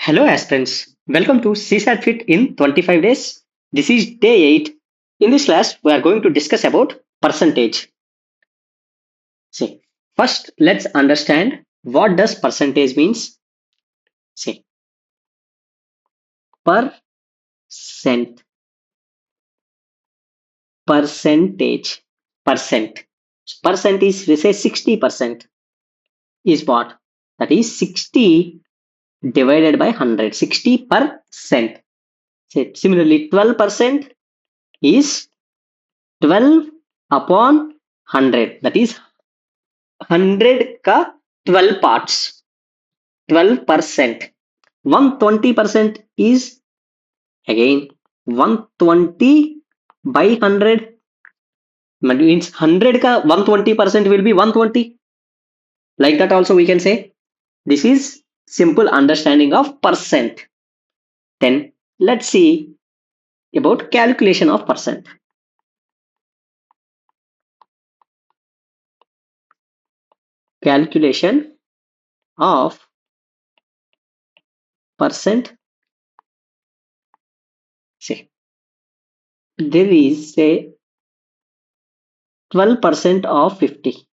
Hello aspirants, welcome to CSAT FIT in 25 days. This is day 8. In this class, we are going to discuss about percentage. See, first let's understand what does percentage means. See, percent, percentage, percent. Percent is, we say 60% is what? That is 60 divided by 100, 60%. Similarly, 12% is 12 upon 100, that is 100 का 12 parts, 12%. 120% is again 120 by 100, means 100 का 120% will be 120. Like that also we can say. This is simple understanding of percent. Then let's see about calculation of percent. Calculation of percent. See, there is say 12% of 50.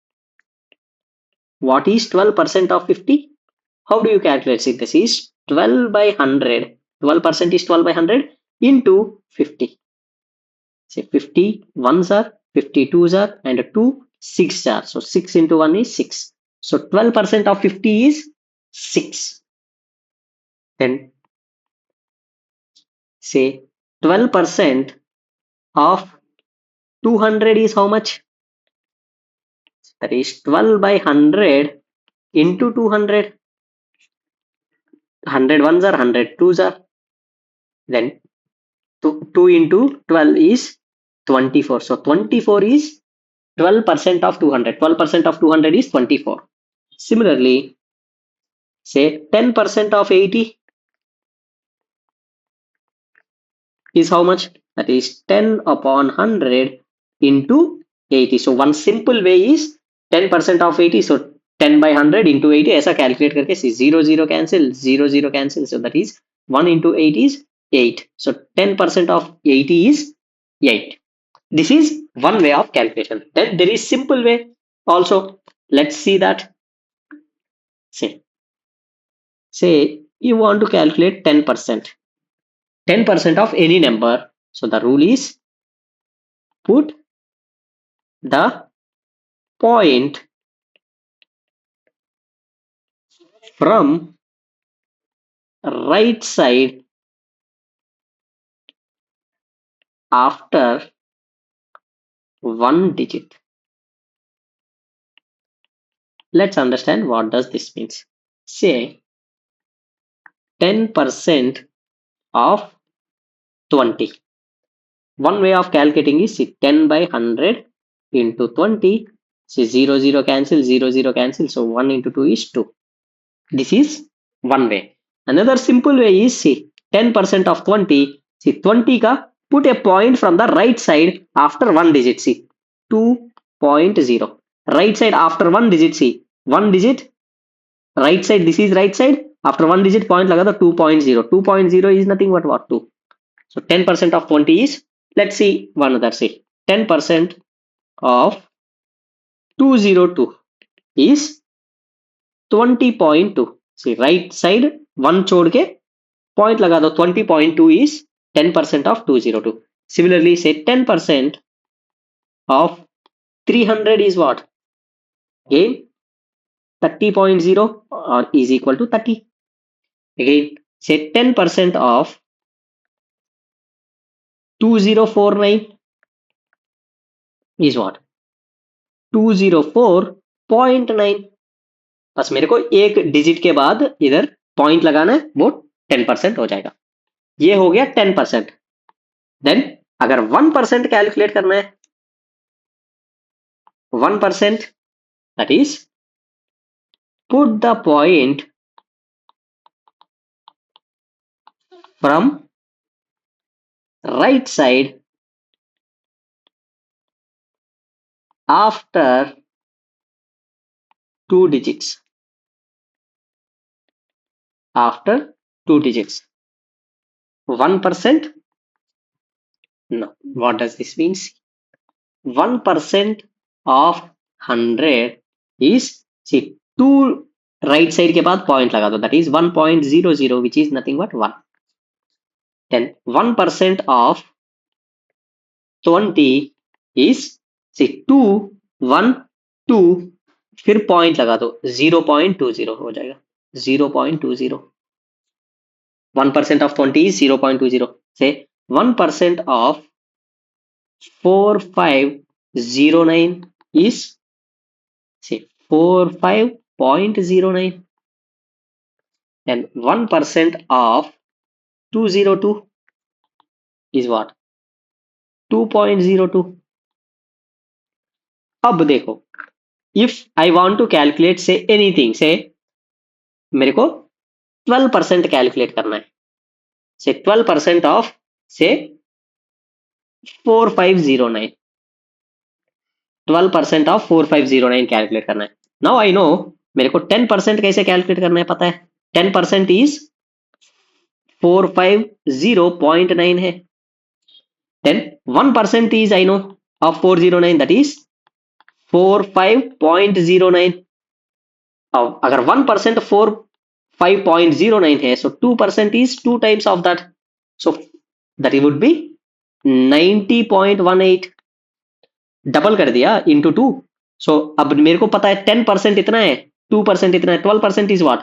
What is 12% of 50? How do you calculate it? This is 12 by 100. 12% is 12 by 100 into 50. Say 50 ones are, 52s are, and 2 6 are. So 6 into 1 is 6. So 12% of 50 is 6. Then say 12% of 200 is how much? That is 12 by 100 into 200. 100 ones are, 100 twos are. Then 2 into 12 is 24. So 24 is 12% of 200. 12% of 200 is 24. Similarly, say 10% of 80 is how much? That is 10 upon 100 into 80. So one simple way is 10% of 80. So 10 by 100 into 80. ऐसा calculate करके 0 0 cancel, 0 0 cancel. So that is 1 into 8 is 8. So 10% of 80 is 8. This is one way of calculation. Then there is simple way also. Let's see that. Say you want to calculate 10%. 10% of any number. So the rule is put the point from right side after one digit. Let's understand what does this means. Say 10% of 20. One way of calculating is 10 by 100 into 20. See 0 0 cancel, 0 0 cancel. So 1 into 2 is 2. This is one way. Another simple way is see 10% of 20. See 20 ka put a point from the right side after one digit. See 2.0. Right side after one digit. See one digit. Right side. This is right side. After one digit point laga the 2.0. 2.0 is nothing but what 2. So 10% of 20 is. Let's see one other. See 10% of 202 is 20.2. See right side 1 छोड़ के point लगा दो. 20.2 is 10% of 202. Similarly, say 10% of 300 is what? Again 30.0 or is equal to 30. Again say 10% of 2049 is what? 204.9. बस मेरे को एक digit के बाद इधर पॉइंट लगाना है, वो 10% हो जाएगा. ये हो गया 10%. देन अगर 1% कैलकुलेट करना है, 1%, that is put the point from right side after two digits. After 2 digits. 1%? No. What does this mean? 1% of 100 is, see, 2 right side के बाद point लगा दो, that is 1.00, which is nothing but 1. Then 1% of 20 is, see, 2, 1, 2, फिर point लगा दो, 0.20 हो जाएगा, 0.20. 1% of 20 is 0.20. Say 1% of 4509 is, say, 45.09. And 1% of 202 is what? 2.02. अब देखो, if I want to calculate, say, anything, say, मेरे को 12% calculate करना है. Say 12% of, say, 4509. 12% of 4509 calculate करना है. नाउ आई नो मेरे को 10% कैसे कैलकुलेट करना है पता है. 10% इज 450.9 है. Then 1% is I know of 409, that is 45.09. अब अगर 1% 45.09 है, so 2% is 2 times of that, so that would be 90.18. Double कर दिया इंटू 2. सो अब मेरे को पता है 10% इतना है, 2% इतना है, 12% is what?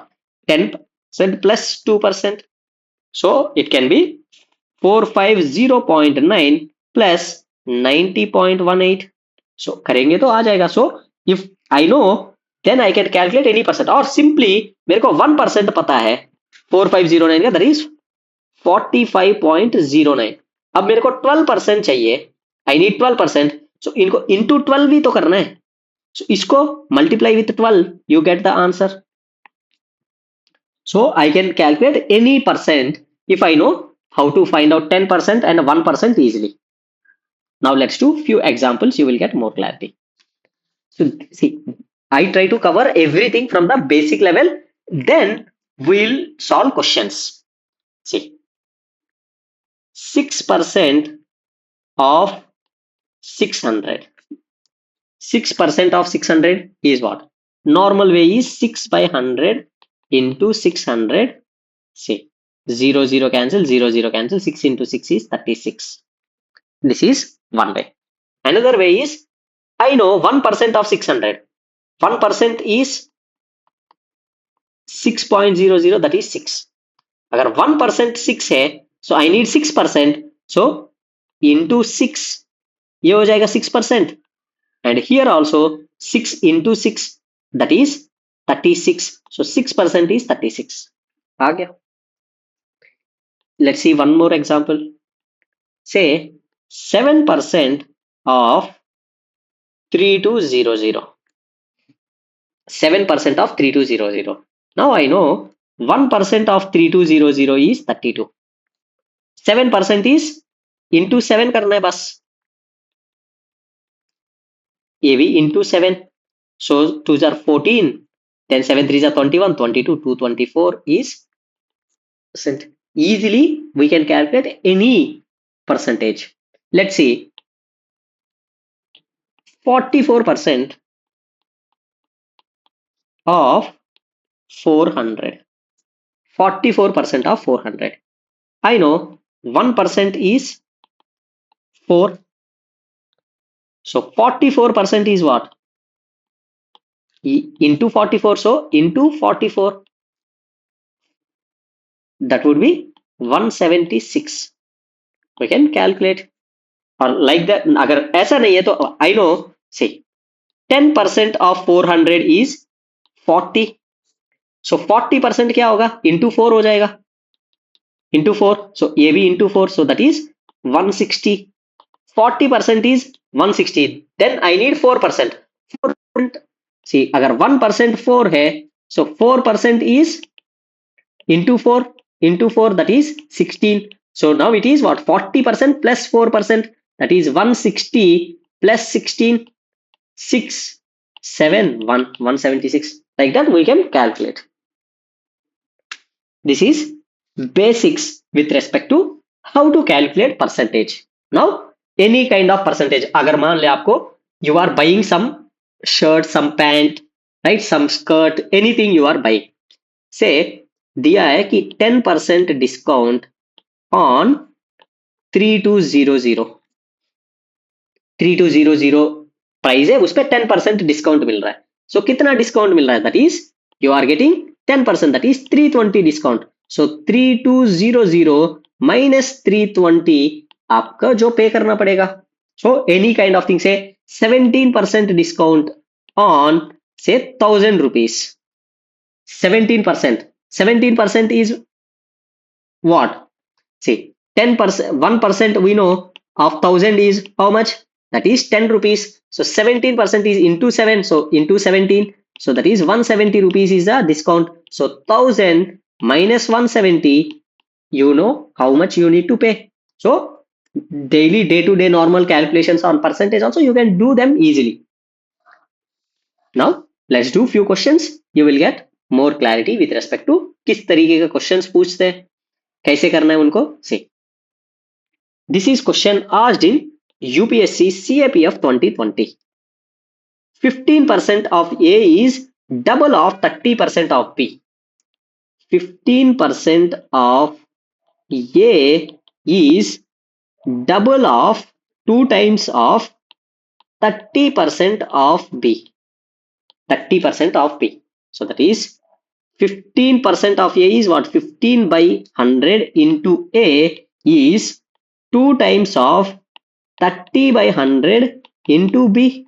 10% plus 2%. So it can be 450.9 plus 90.18. So करेंगे तो आ जाएगा. So if I know then I can calculate any percent. और सिंपली मेरे को 1% पता है 4509 का, दैट इज 45.09. अब मेरे को 12% चाहिए, आई नीड 12%. सो इनको इंटू 12 भी तो करना है. सो इसको multiply with 12, you get the answer. So I can calculate any percent if I know how to find out 10% and 1% easily. Now let's do few examples, you will get more clarity. So see, I try to cover everything from the basic level, then we'll solve questions. See, 6% of 600. 6% of 600 is what? Normal way is 6 by 100 into 600. See, 0 0 cancel, 0 0 cancel, 6 into 6 is 36. This is one way. Another way is, I know 1% of 600. 1% is 6.00, that is 6. अगर 1% 6 है, so I need 6%. So into 6, ये हो जाएगा 6%. And here also 6 into 6, that is 36. So 6% is 36. आ गया. Let's see one more example. Say 7% of 3200. 7% of 3200. Now I know 1% of 3200 is 32. 7% is into 7 करना है बस. ये भी into 7. So 2s are 14. Then 7 3s are 21, 22, 224 is percent. Easily we can calculate any percentage. Let's see, 44% of 400. 44% of 400. I know 1% is 4. So 44% is what? Into 44. So into 44. That would be 176. We can calculate. Or like that. अगर ऐसा नहीं है तो I know, say 10% of 400 is 40. So 40% क्या होगा? Into 4 हो जाएगा. Into 4. So ये भी into 4. So that is 160. 40% is 160. Then I need 4%. 4%. See, अगर 1% 4 है, so 4% is into 4. Into 4, that is 16. So now it is what? 40% plus 4%, that is 160 plus 16, 6, 7, 1, 176. Like that we can calculate. This is basics with respect to how to calculate percentage. Now, any kind of percentage. अगर मान ले आपको you are buying some shirt, some pant, right, some skirt, anything you are buying. Say दिया है कि 10% discount on 3200 3200 price है, उस पर 10% डिस्काउंट मिल रहा है. सो कितना डिस्काउंट मिल रहा है? That is you are getting 10%, that is 320 discount. So 3200 minus 320 आपका जो पे करना पड़ेगा. So any kind of thing say 17% discount on say 1000 rupees. 17% is what? See, 10%, 1% we know of 1000 is how much? That is 10 rupees. So 17% is into 7, so into 17, so that is 170 rupees is the discount. So 1000 minus 170, you know how much you need to pay. So daily, day-to-day normal calculations on percentage also you can do them easily. Now let's do few questions. You will get more clarity with respect to किस तरीके के questions पूछते हैं, कैसे करना है उनको. See, this is question asked in UPSC CAPF 2020. 15% of A is double of 30% of B. 15% of A is double of 2 times of 30% of B. 30% of B. So that is 15% of A is what? 15 by 100 into A is 2 times of 30 by 100 into B.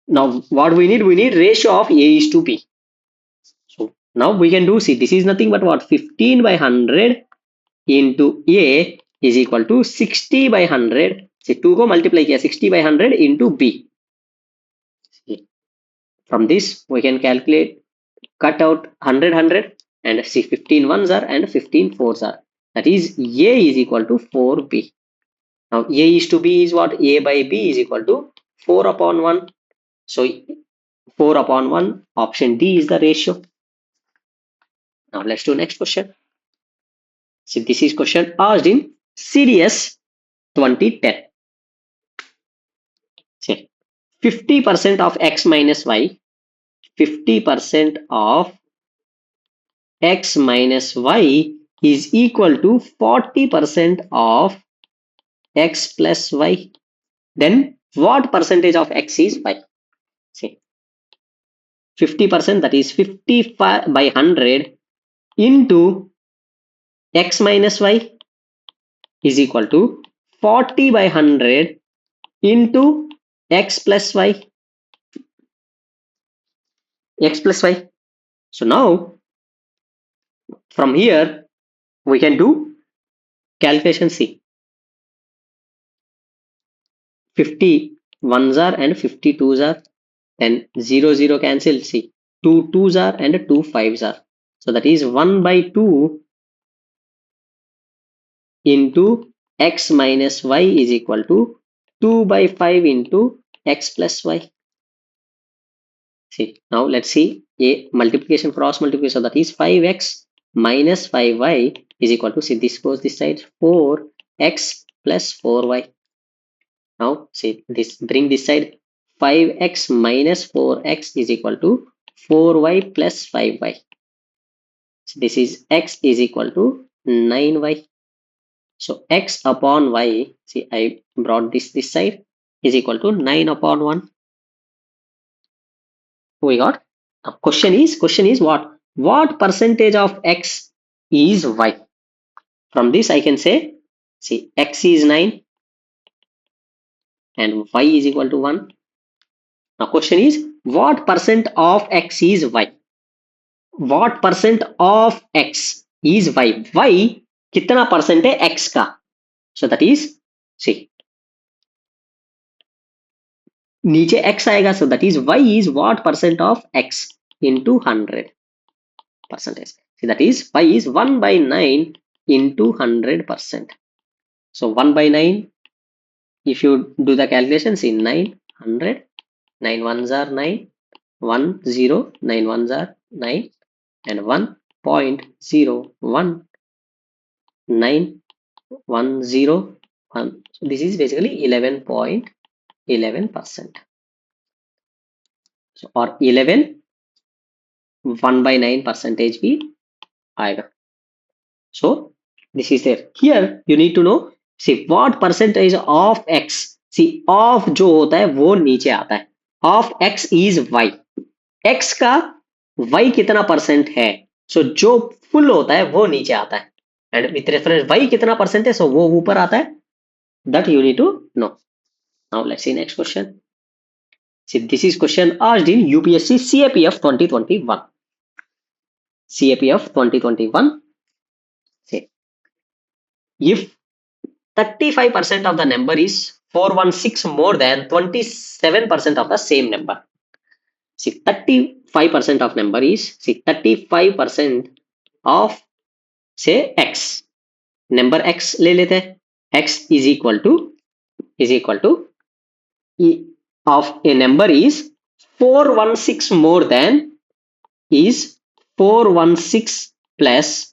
Now what we need? We need ratio of A is to B. So now we can do, see, this is nothing but what? 15 by 100 into A is equal to 60 by 100. See, 2 को multiply किया 60 by 100 into B. See, from this we can calculate, cut out 100 and see 15 ones are and 15 fours are. That is A is equal to 4B. Now A is to B is what? A by B is equal to 4 upon 1. So 4 upon 1, option D is the ratio. Now let's do next question. So this is question asked in CDS 2010. See, 50% of X minus Y, 50% of X minus Y is equal to 40% of X plus Y. Then what percentage of X is Y? See, 50%, that is 55 by 100 into X minus Y is equal to 40 by 100 into X plus Y. X plus Y. So now from here we can do calculation. See, 50 ones are and 50 twos are, then 0 cancel. See, 2 twos are and 2 fives are, so that is 1 by 2 into X minus Y is equal to 2 by 5 into X plus Y. See, now let's see a multiplication, cross multiplication, so that is 5X minus 5Y is equal to, see, this goes this side, 4X plus 4Y. Now see, this, bring this side, 5X minus 4X is equal to 4Y plus 5Y. So this is X is equal to 9Y. So X upon Y, see, I brought this side, is equal to 9 upon 1. We got. Now question is what percentage of X is Y? From this I can say, see, X is 9 and Y is equal to 1. Now question is, what percent of X is Y? What percent of X is Y? Y कितना percent है X का? So that is, see, नीचे X आएगा, so that is Y is what percent of X into 100 percentage. See, that is Y is 1 by 9 into 100%. So 1 by 9, if you do the calculation, see, 9, 100, 9 ones are 9, 1, 0, 9 ones are 9, and 1, 11.0191101. So this is basically 11.11%. So or 11 1/9 percentage भी आएगा. So this is there. Here you need to know, see what percentage of x. See of जो होता है वो नीचे आता है. Of x is y. x का y कितना परसेंट है, so जो फुल होता है वो नीचे आता है, and with reference y कितना परसेंट है, so वो ऊपर आता है. That you need to know. Now let's see next question. See this is question asked in UPSC CAPF 2021. CAPF 2021. See if 35% of the number is 416 more than 27% of the same number. See 35% of number is, see 35% of say x. Number x ले लेते हैं. X is equal to of a number is 416 more than is 416 plus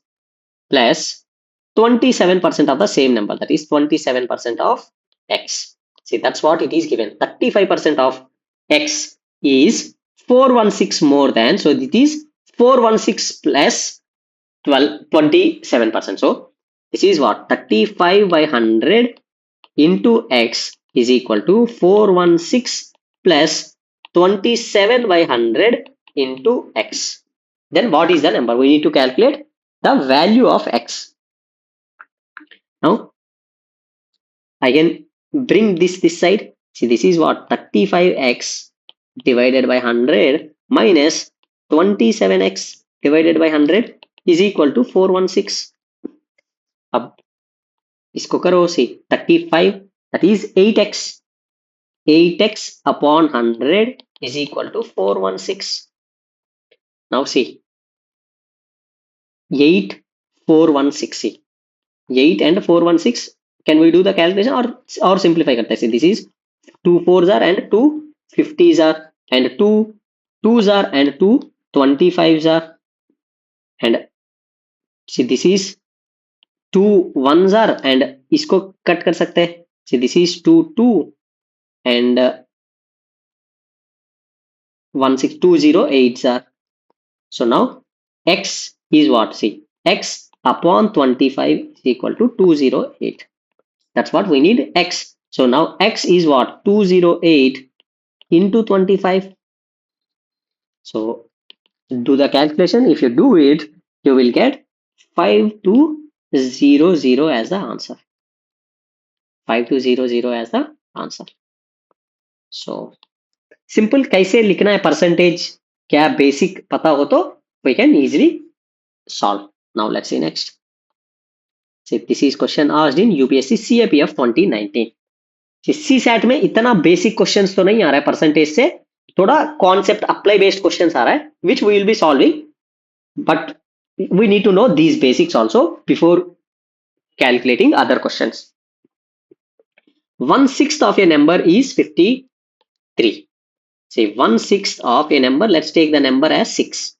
27% of the same number, that is 27% of x. See that's what it is given. 35% of x is 416 more than, so it is 416 plus 27%. So this is what 35 by 100 into x is equal to 416 plus 27 by 100 into x. Then what is the number? We need to calculate the value of x. Now I can bring this side. See this is what 35x divided by 100 minus 27x divided by 100 is equal to 416. अब इसको करो. See 35, that is 8x. 8x upon 100 is equal to 416. Now see 8 416. 8 and 416. Can we do the calculation or simplify करते हैं? This is 2 4s are and 2 50s are and 2 2s are and 2 25s are, and see this is 2 1s are and इसको cut कर सकते हैं. See this is 2 2 and 1 6 2 0 8s are. So now x is what? See x upon 25 is equal to 208. That's what we need, x. So now x is what? 208 into 25. So do the calculation. If you do it, you will get 5200 as the answer. 5200 as the answer. So simple. कैसे लिखना है percentage, क्या basic पता हो तो we can easily solve. Now let's see next. See this is question asked in UPSC CAPF 2019. CSAT में इतना basic questions तो नहीं आ रहा है परसेंटेज से, थोड़ा कॉन्सेप्ट अप्लाई बेस्ड क्वेश्चंस आ रहा है, which we will be solving, but we need to know these basics also before calculating other questions. 1/6 of a number is 53. See 1/6 of a number, let's take the number as 6.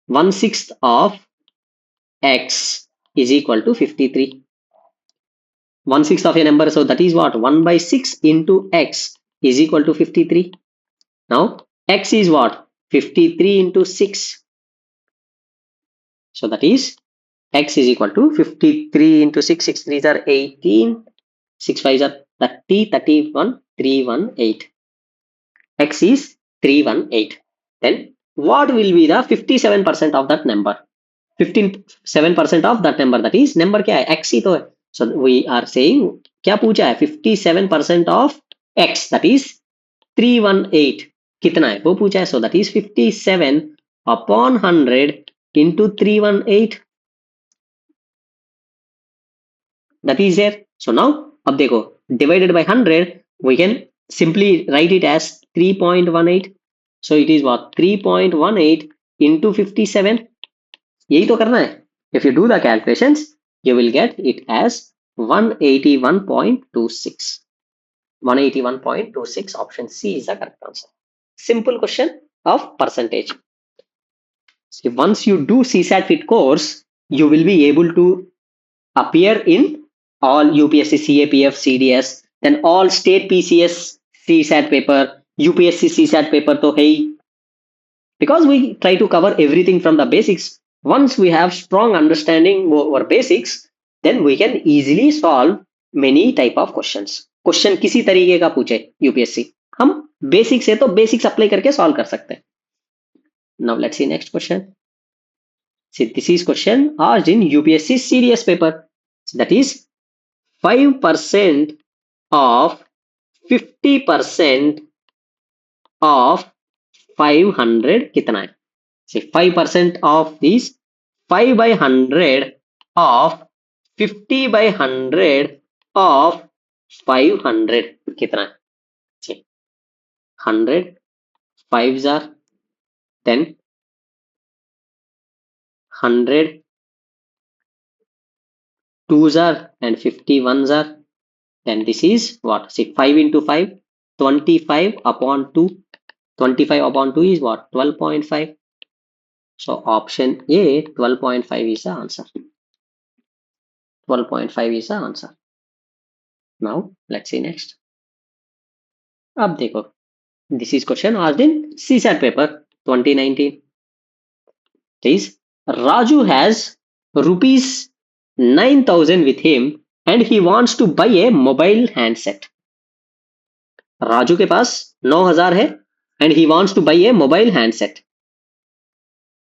1/6 of x is equal to 53. 1/6 of a number, so that is what? 1/6 into x is equal to 53. Now x is what? 53 into 6. So that is x is equal to 53 into 6. 6 3s are 18. 6 5s are 30. 31 318. X is 318. Then what will be the 57% of that number? 57% of that number, that is number क्या है? x ही तो है. So we are saying क्या पूछा है? 57% of x, that is 318 कितना है वो पूछा है. So that is 57 upon 100 into 318. That is there. So now अब देखो divided by 100 we can simply write it as 3.18. So it is what? 3.18 into 57. यही तो करना है. If you do the calculations, you will get it as 181.26. 181.26. Option C is the correct answer. Simple question of percentage. See, once you do CSAT FIT course, you will be able to appear in all UPSC, CAPF, CDS, then all state PCS CSAT paper, UPSC CSAT paper तो है ही, because we try to cover everything from the basics. Once we have strong understanding over basics, then we can easily solve many type of questions. Question किसी तरीके का पूछे UPSC, हम basic से तो basics apply करके सॉल्व कर सकते हैं. Now let's see next question. See, this is question asked in UPSC CDS paper. That is 5% of 50% of 500 कितना है? See, 5% of this 5 by 100 of 50 by 100 of 500 कितना है? See, 100 5s are 10, 100 2s are and 51s are, then this is what? See, 5 into 5, 25 upon 2, 25 upon 2 is what? 12.5. So option A, 12.5 is the answer. 12.5 is the answer. Now let's see next. अब देखो, this is question asked in CSAT paper 2019. Please, Raju has rupees 9,000 with him and he wants to buy a mobile handset. Raju के पास 9,000 है and he wants to buy a mobile handset,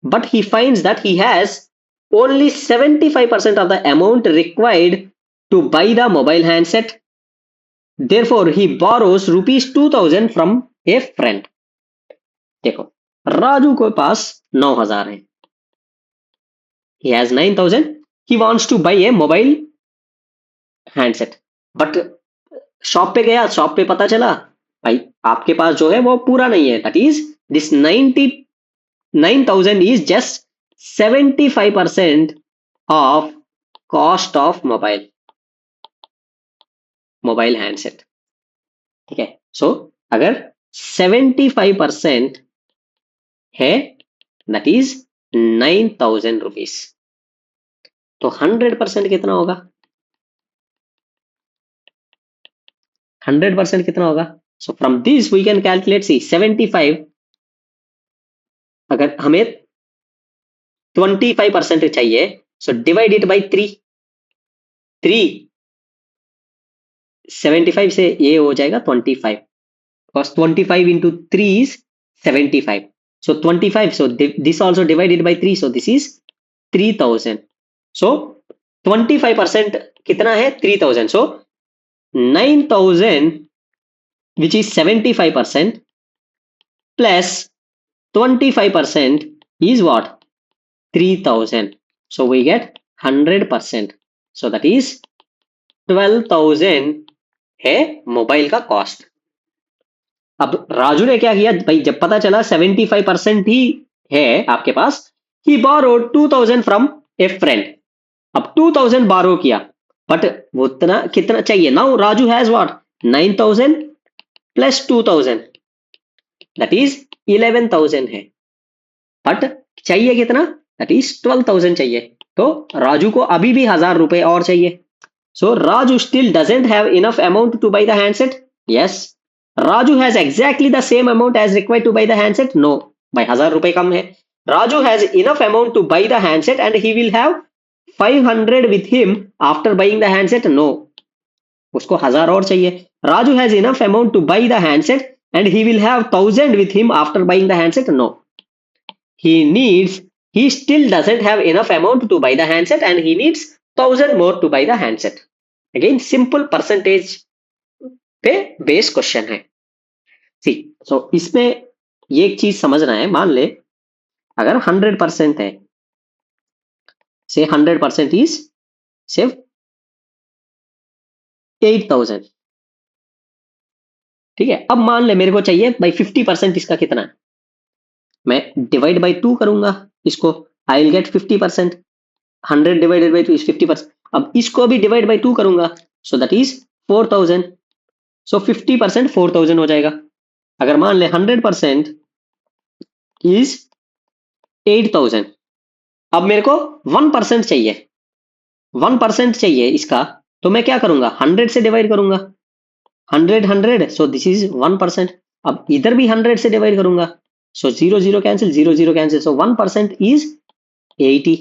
but he finds that he has only 75% of the amount required to buy the mobile handset. Therefore he borrows rupees 2,000 from a friend. देखो, राजू के पास 9,000 है, he has 9,000, he wants to buy a mobile handset, but shop पे गया, shop पे पता चला भाई आपके पास जो है वो पूरा नहीं है. That is this 99,000 is just 75% of cost of mobile handset. ठीक है, सो अगर 75% है दैट इज 9,000 रुपीज, तो 100% कितना होगा? 100% कितना होगा? So from this we can calculate. See 75, अगर हमें 25% चाहिए, सो डिवाइड इट बाई 3. 75 से ये हो जाएगा 25, because 25 into 3 is 75. So 25, so this also divided by 3, so this is 3,000. So 25% कितना है? 3,000. So 9,000 which is 75% plus 25% is what? 3,000. So we get 100%. So that is 12,000 है मोबाइल का कॉस्ट. अब राजू ने क्या किया भाई, जब पता चला 75% ही है आपके पास, he borrowed 2,000 from a friend. अब 2,000 borrow किया, बट वो उतना कितना चाहिए? Now Raju has what? 9,000 plus 2,000 that is 11,000 है, बट चाहिए कितना? दैट इज 12,000 चाहिए. तो राजू को अभी भी 1,000 रुपए और चाहिए. So Raju still doesn't have enough amount to buy the handset. Yes, Raju has exactly the same amount as required to buy the handset. No भाई, 1,000 रुपए कम है. Raju has enough amount to buy the handset and he will have 500 with him after buying the handset. No, उसको 1,000 और चाहिए. Raju has enough amount to buy the handset and he will have 1,000 with him after buying the handset. No, he still doesn't have enough amount to buy the handset and he needs 1,000 more to buy the handset. Again, simple percentage पे base question है. सी, सो इसमें ये एक चीज समझना है. मान ले अगर 100% है, say 100% is say 8,000. ठीक है, अब मान ले मेरे को चाहिए भाई 50%. इसका कितना है? मैं डिवाइड बाई 2 करूंगा इसको, I will get 50%. 100 divided by 2 is 50%. अब इसको भी डिवाइड बाई 2 करूंगा, सो दैट इज 4,000. सो 50% 4,000 हो जाएगा. अगर मान ले 100% इज 8,000। अब मेरे को 1% चाहिए, 1% चाहिए इसका, तो मैं क्या करूंगा, 100 से डिवाइड करूंगा, 100, सो दिस इज 1%। अब इधर भी 100 से डिवाइड करूंगा, सो 0 0 कैंसिल, 0 0 कैंसिल, सो 1% इज 80।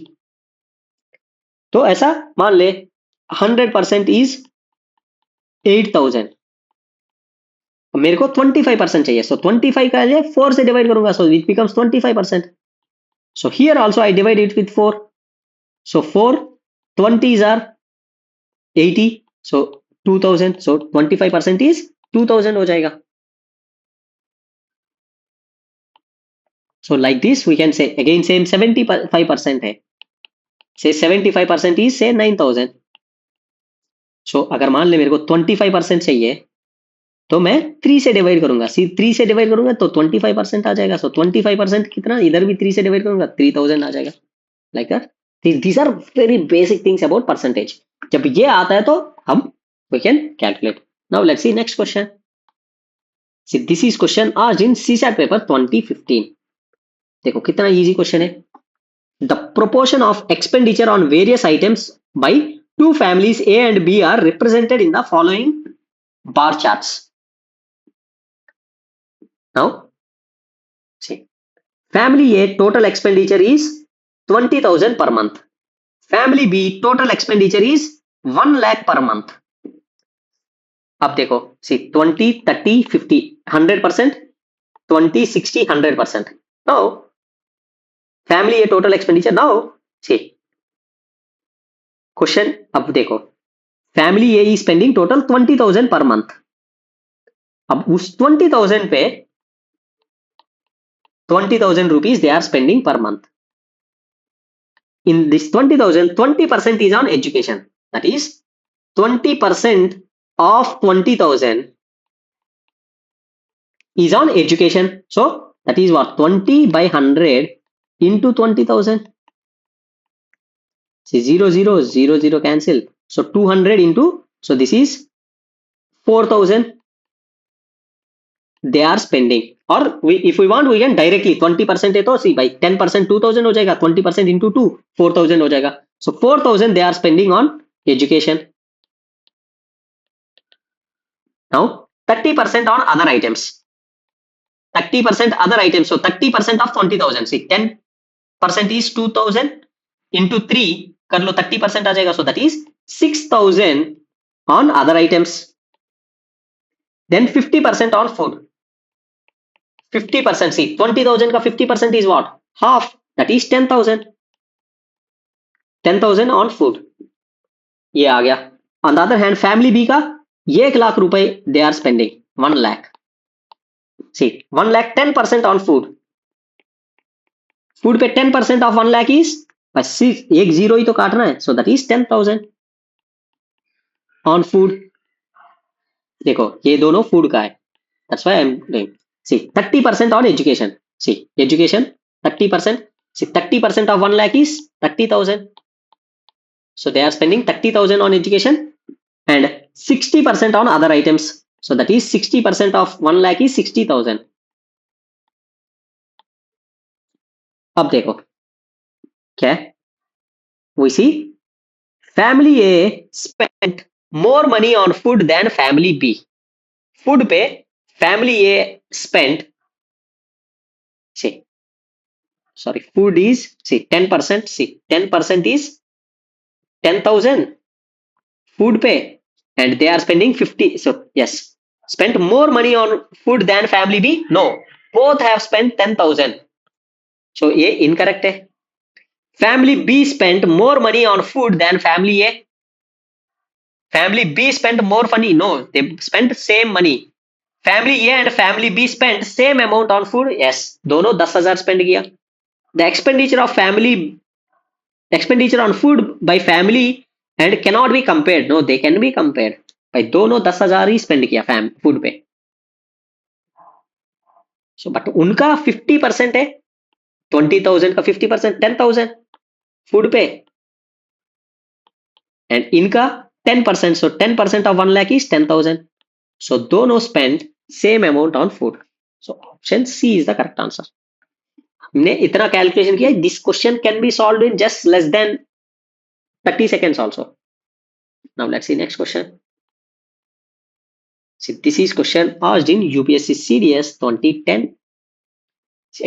तो ऐसा मान ले 100% इज 8,000। मेरे को 25% चाहिए, सो 25 का 4 से डिवाइड करूंगा, so it becomes 25%। So here also I divide it with 4, so 4 20s are 80, so 2000, so 25% is 2000 हो जाएगा। So like this we can say again same 75% है, से 75% इज से 9000। सो अगर मान ले मेरे को 25% चाहिए, तो मैं 3 से डिवाइड करूंगा, 3 से डिवाइड करूंगा तो 25% आ जाएगा, सो 25% कितना, इधर भी 3 से डिवाइड करूंगा 3000 आ जाएगा, like that. These are very basic things about percentage. जब ये आता है तो हम we can calculate. Now let's see next question. See this is question asked in CSAT paper 2015। देखो कितना इजी क्वेश्चन है। The proportion of expenditure on various items by two families A and B are represented in the following bar charts. Now, see, family A total expenditure is 20,000 per month. Family B total expenditure is 1 lakh per month. अब देखो, see 20, 30, 50, 100%, 20, 60, 100%. Now, family A total expenditure. Now, see, question अब देखो, family A is spending total 20,000 per month. अब उस 20,000 पे 20,000 rupees they are spending per month. In this 20,000, 20% is on education. That is 20% of 20,000 is on education. So that is what, 20 by 100 into 20,000. See 0 0 0 0 cancel, so 200 into, so this is 4,000 they are spending. Or we, if we want, we can directly 20% है तो see by 10% 2,000 हो जाएगा, 20% into 2 4,000 हो जाएगा, so 4,000 they are spending on education. Now 30% on other items, 30% other items, so 30% of 20,000, see 10% is 2,000 into 3 कर लो, 30% आ जाएगा, so that is 6,000 on other items. Then 50% on food, 50%, see 20,000 का 50% is what, half, that is 10,000, 10,000 on food, ये आ गया. On the other hand family B का 1 लाख रुपए they are spending, 1 lakh, see 1 lakh 10% on food, food पे 10% of 1 lakh is, बस एक zero ही तो काटना है, so that is 10,000 on food. देखो ये दोनों food का है, that's why I'm doing. See 30% on education, see education 30%, see 30% of 1 lakh is 30,000, so they are spending 30,000 on education, and 60% on other items, so that is 60% of 1 lakh is 60,000. अब देखो क्या है, we see family A spent more money on food than family B. Food पे family A spent, see sorry, food is, see 10%, see 10% is 10,000 food पे, and they are spending 50, so yes, spent more money on food than family B, no, both have spent 10,000, so ये incorrect है. Family B spent more money on food than family A. Family B spent more money, no, they spent same money. Family A and family B spent same amount on food, yes, दोनों 10,000 spend किया. The expenditure on food by family and cannot be compared, no, they can be compared. भाई दोनों 10,000 ही spend किया food पे, so but उनका 50% है, 20,000 का 50% 10,000 food पे, and इनका 10%, so 10% of 1 lakh is 10,000, so दोनों spend same amount on food, so option C is the correct answer. हमने इतना कैलकुलेशन किया. This question can be solve in just less than 30 seconds also. Now let's see next question. See, this is question asked in UPSC CDS 2010.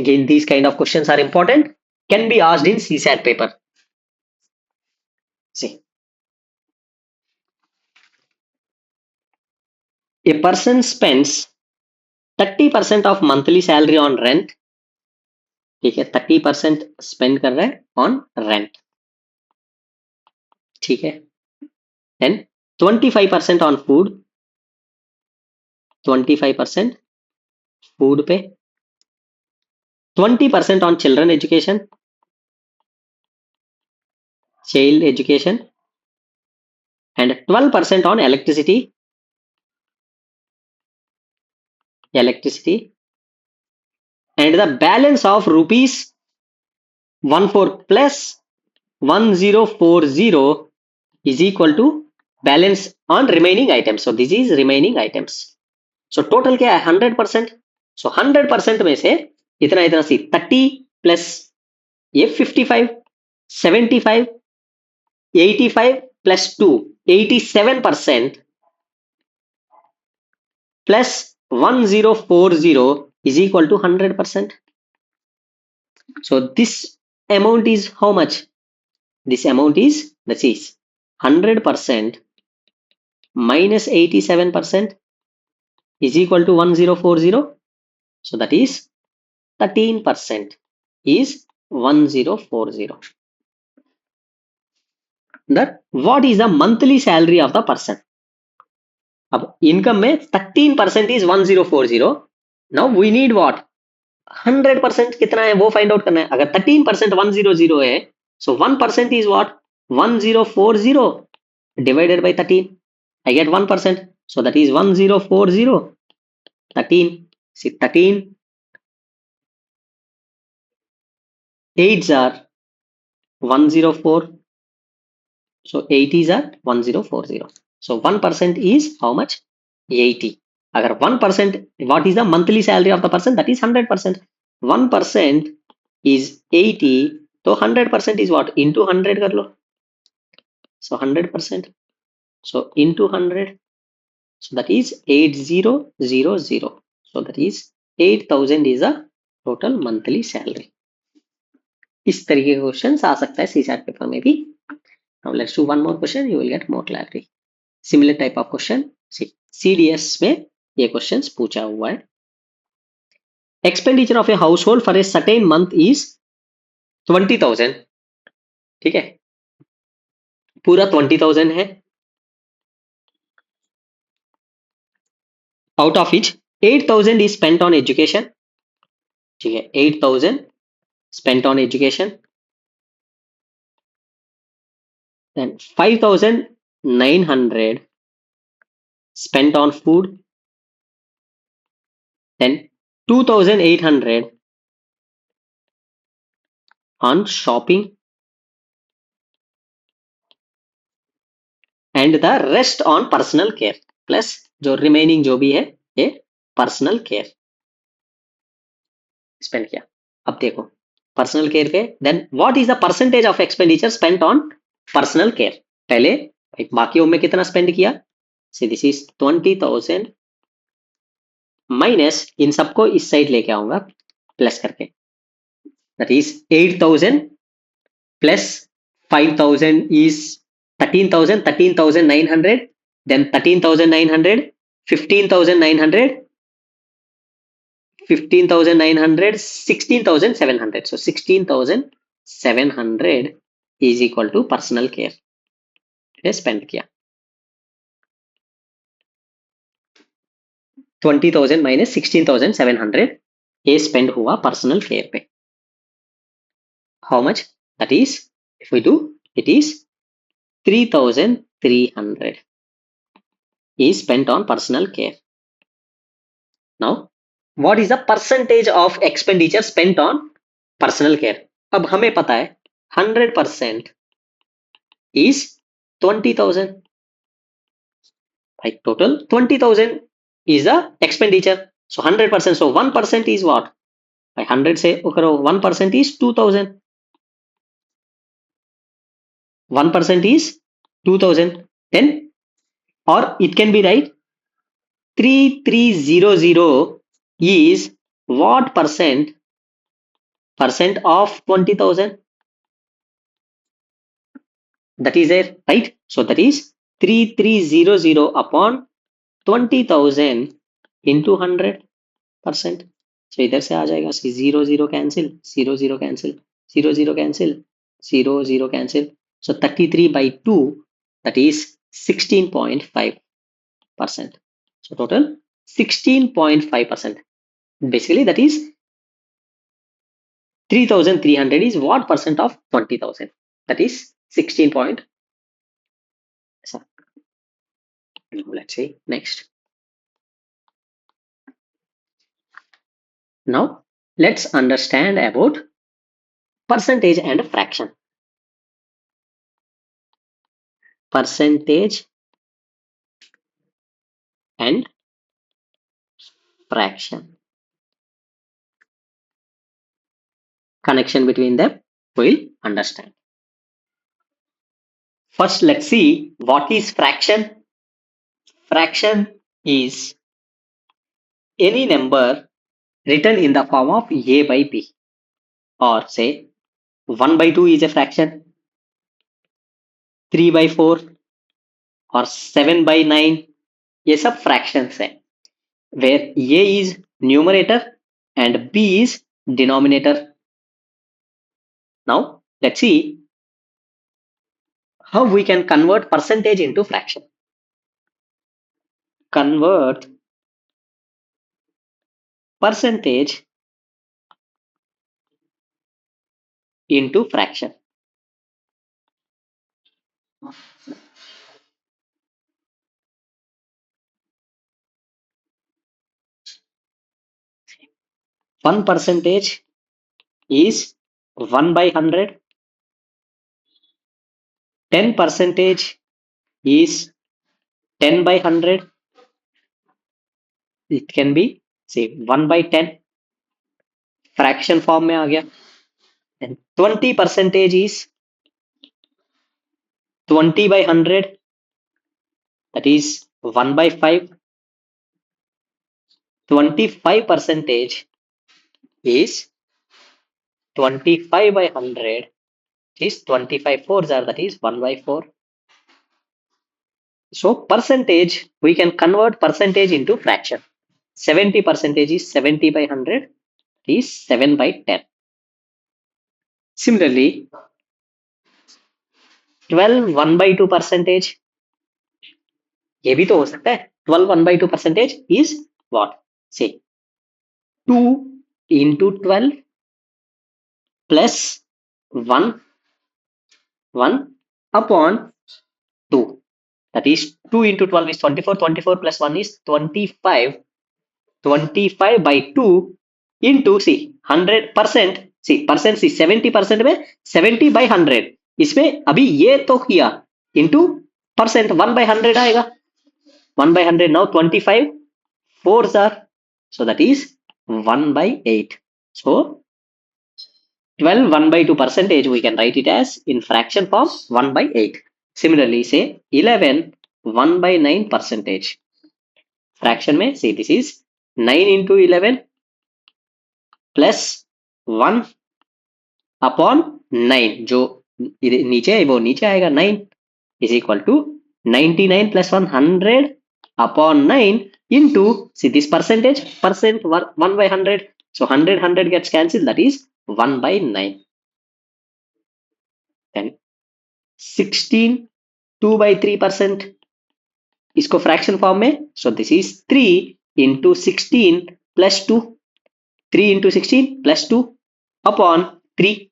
Again, these kind of questions are important. Can be asked in CSAT paper. See, a person spends 30% of monthly salary on rent. ठीक है, 30% spend कर रहा है on rent. ठीक है. Then 25% on food. 25% food पे. 20% on children education. Child education. And 12% on electricity. And the balance of rupees 14 plus 1040 is equal to balance on remaining items. So this is remaining items. So total क्या है 100%. So 100% में से इतना इतना सी 30 plus ये 55 75 85 plus 2 87% plus 1040 is equal to 100%. So this amount is how much? This amount is, that is 100% minus 87% is equal to 1040. So that is 13% is 1040. That what is the monthly salary of the person? अब income में 13% is 1040. Now we need what? 100% कितना है वो find out करना है. अगर 13% 100 है, so 1% is what? 1040 divided by 13. I get 1%. So that is 1040. 13. See, 13 8s are 104. So 80s are 1040. So 1% is how much? 80. अगर 1%, what is the monthly salary of the person? That is 100%. 1% is 80. तो 100% is what? Into 100 कर लो. So 100%. So into 100. So that is 8000. So that is 8000 is the total monthly salary. इस तरीके के question आ सकता है CSAT paper में भी. Now let's do one more question. You will get more clarity. Similar type of question. See, CDS में ये questions पूछा हुआ है. Expenditure of a household for a certain month is 20,000. ठीक है, पूरा 20,000 है. Out of which 8,000 is spent on education. ठीक है, 8,000 spent on education. Then 5,900 spent on food. Then 2,800 on shopping. And the rest on personal care. Plus जो remaining जो भी है ये personal care spend किया. अब देखो personal care पे, then what is the percentage of expenditure spent on personal care? पहले बाकियों में कितना spend किया? See, this is 20,000 minus इन सबको इस साइड लेके आऊंगा प्लस करके. That is 8,000 plus 5,000 is 13,000, 13,900, then 13,900, 15,900, 15,900, 16,700. So 16,700 is equal to personal care. Spend किया. 20,000 minus 16,700 ये स्पेंड हुआ पर्सनल केयर पे. How much? That is, if we do, it is 3,300 is spent on personal care. Now, what is the percentage of expenditure spent on personal care? अब हमें पता है 100% is 20,000. Right, total 20,000 is the expenditure. So 100%. So 1% is what? भाई 100 से वो करो 1% is 2000, 1% is 2000, then or it can be right 3300 is what percent of 20,000, that is there, right? So that is 3300 upon 20,000 into 100%. So इधर से आ जाएगा 0 0 cancel, 0 0 cancel, 0 0 cancel, 0 0 cancel. So 33 by 2, that is 16.5%. So total 16.5%. Basically that is 3,300 is what percent of 20,000? That is 16 point. So, let's see next. Now let's understand about percentage and fraction. Percentage and fraction. Connection between them we'll understand. First, let's see what is fraction. Fraction is any number written in the form of a by b, or say 1 by 2 is a fraction, 3 by 4 or 7 by 9, ये सब fractions है, where a is numerator and b is denominator. Now let's see how we can convert percentage into fraction. Convert percentage into fraction. One percentage is 1 by 100. 10 percentage is 10 by 100. It can be say 1 by 10. Fraction form में आ गया. And 20 percentage is 20 by 100. That is 1 by 5. 25 percentage is 25 by 100 is 25 fours are, that is 1 by 4. So percentage, we can convert percentage into fraction. 70 percentage is 70 by 100 is 7 by 10. Similarly, 12 1 by 2 percentage, ये भी तो हो सकता है. 12 1 by 2 percentage is what? Say 2 into 12 plus 1 1 upon 2. That is 2 into 12 is 24. 24 plus 1 is 25. 25 by 2 into see 100%. See percent, see 70% में 70 by 100. इसमें अभी ये तो किया into percent 1 by 100 आएगा. 1 by 100 now 25 fours are, so that is 1 by 8. So 12 1 by 2 percentage we can write it as in fraction form 1 by 8. Similarly say 11 1 by 9 percentage. Fraction में see this is 9 into 11 plus 1 upon 9, जो नीचे है वो नीचे आएगा 9 is equal to 99 plus 100 upon 9 into see this percentage 1 by 100, so 100 gets cancelled, that is 1 by 9. Then 16 2 by 3%, इसको fraction form में, so this is 3 into 16 plus 2, 3 into 16 plus 2 upon 3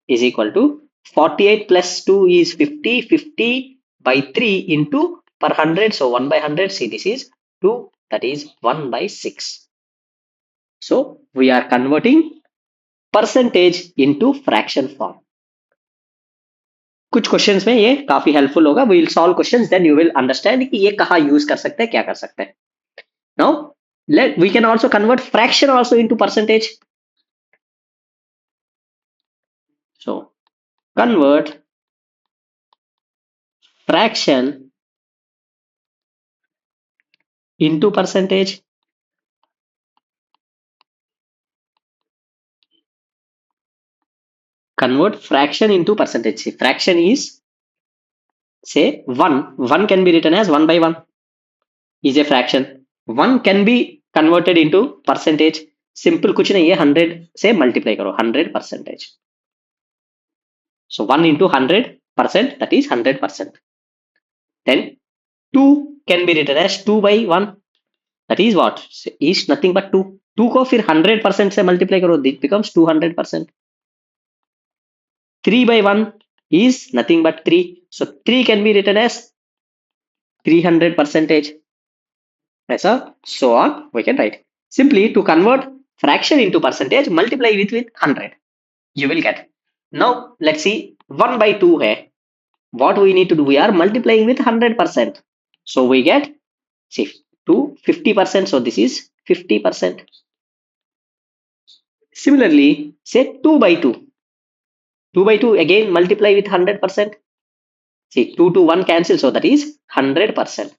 is equal to 48 plus 2 is 50. 50 by 3 into per 100, so 1 by 100, see this is 2, that is 1 by 6. So we are converting percentage into fraction form. कुछ questions में ये काफी helpful होगा. We will solve questions, then you will understand कि ये कहाँ use कर सकते हैं, क्या कर सकते हैं. Now let we can also convert fraction also into percentage. So convert fraction into percentage. Convert fraction into percentage. See, fraction is, say, 1. 1 can be written as 1 by 1 is a fraction. 1 can be converted into percentage. Simple कुछ नहीं है, 100 से multiply करो, 100 percentage. So 1 into 100%, that is 100%. Then 2 can be written as 2 by 1. That is what? Is nothing but 2. 2 को फिर 100% से multiply करो, it becomes 200%. 3 by 1 is nothing but 3. So 3 can be written as 300%. ऐसा, so on we can write. Simply to convert fraction into percentage, multiply it with 100. You will get. Now let's see 1 by 2 hai. What we need to do? We are multiplying with 100%. So we get, see, 2 50%. So this is 50%. Similarly, say 2 by 2. 2 by 2 again multiply with 100%. See, 2 to 1 cancel. So that is 100%.